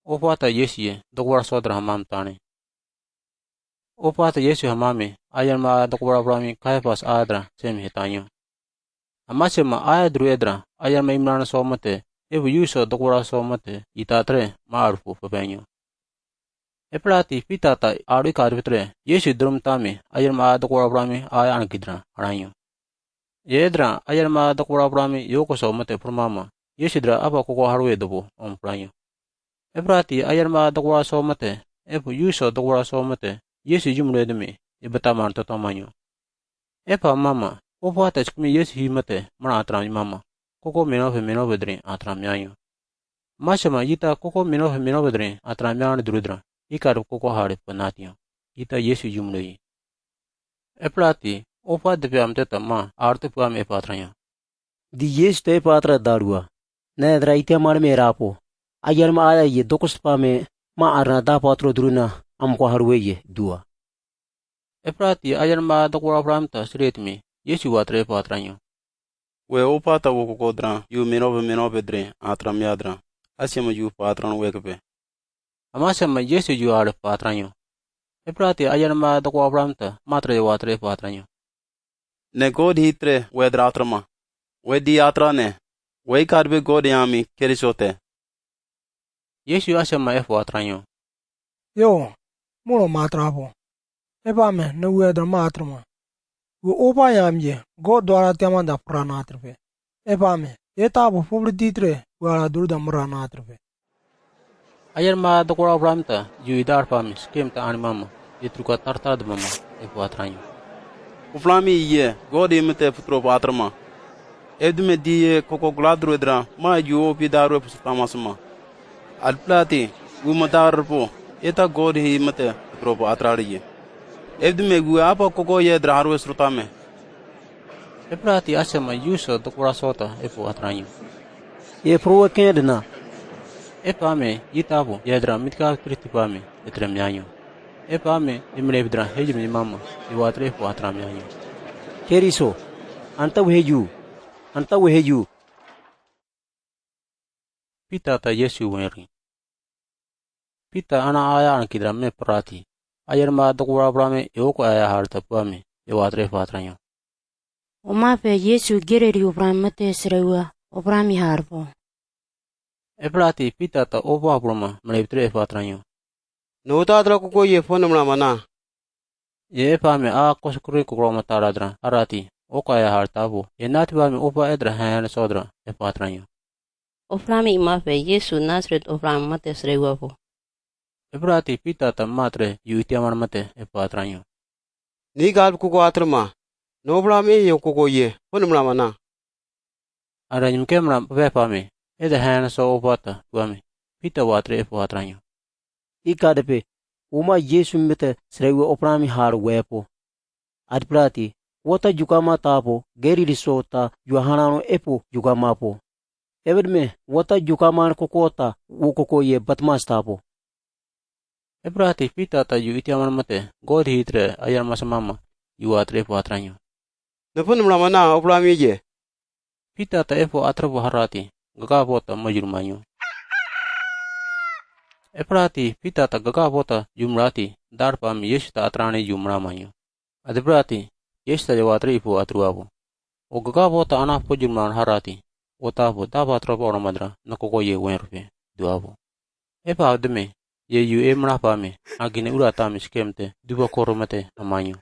Opata Yesu dokwara sodra hamam tani. Opata Yesu hamami ayalma dokwara brami Caiaphas adra sem hitanyo. Amasema ayadru edra ayalma imrana somate ebu yuso dokwara somate itatre maarufu papenyo. Eprati pitata aru karvitre Yesu drumtami ayalma dokwara brami ayan kidra aranyo. Yedra ayalma dokwara brami yoko somate purmama Yesu dra apa koko harwe dobo ompranyo. Eprati ayalma dokwara somate ebu yuso dokwara somate Yesu jumredemi ibataman totomanyo. Epa mama opata chkmi Yesu himate mana atram mama koko menovedri atram yanyo. Mashama yita koko menovedri atram yan drudra ikar koko hare panatyo. Yita Yesu jumrei. Eprati opa depiam teta ma arte puam epatranya. Di Yesu te patra darua. Ne dra ite mar me rapo. Ayar ma aya ye dokospa me ma arna da patro druna amko harwe ye dua. Eprati ayar ma dokwara bramta sretmi Yesu watre patranyo. We opata wo kokodra yu menovedre atram yadra. Asyama yu patran wekpe. Amasama Yesu ju are patranyo. Eprati ayar ma dokwara bramta matre watre patranyo. Ne god hitre wedra atrama. We di atra ne. We karbe god yami kerisote. Yesu asyama efo atranyo. Yo, mulo matrapo. Epa me ne wedra matrama. Wo opa yamje god dwara temanda pranatrpe. Epa me etabo pobriditre wala durda mranatrpe. Ayar ma dokwara bramta ju idar pami skemta animama yetruka tartad mama efo atranyo. Uflami ye god imte futro patrama. Edme die koko gladru edra ma yu opi daru pustamasuma. Alplati umatarpo eta god himte futro patrariye. Edme gu apa koko ye draharu srutame. Eprati asyama yuso dokwara sota efo atranyo. Ye proa kendna. Epame yitabo yedra mitka pritipame etremyanyo. Epame imrevidra hejru mama iwatre efo atramyanyo. Keriso. Anta weheju. Pita ta Yesu weri. Pita ana aya ankidra me prati. Ayar ma dokwara brame yoko aya harta pame iwatre efo atranyo. Omape Yesu gereri upramate srewa oprami harpo. Eprati pita ta opa broma mrevitre efo atranyo. Notadra koko ye fonamra mana. Ye epame a koskuri kukroma taradra arati oka aya hartabo. Yenati bame opa edra hayana sodra efo atranyo. Oprami imape Yesu Nazareth opramate srewa po. Eprati pita ta matre yu itiamar mate efo atranyo. Ni galb koko atrama. Nobra me ye koko ye fonamra mana. Aranyum kemra pepame eda hayana so opata guame. Pita watre efo atranyo. Ikadepe uma Yesu mete srewe oprami har wepo. Adprati wota jukama tapo geri risota yuhanano epo jukama po. Evedme wota jukama kokota wo koko ye batmas tapo. Eprati pita ta yu itiamar mate god hitre ayar masamama yu atre efo atranyo. Ne fonamra mana oprami ye. Pita ta efo atrapo harati gagabota majurmanyo. Eprati pita ta gagabota jumrati darpam Yesu ta atrani jumramanyo. Adiprati Yesu ta jawatri efo atruabo. O gagabota anapo jumran harati otabo daba atrapo oramadra nakoko ye wenrupe duabo. Epa adme ye yu emrapame agine uratami skemte duba koromate amanyo.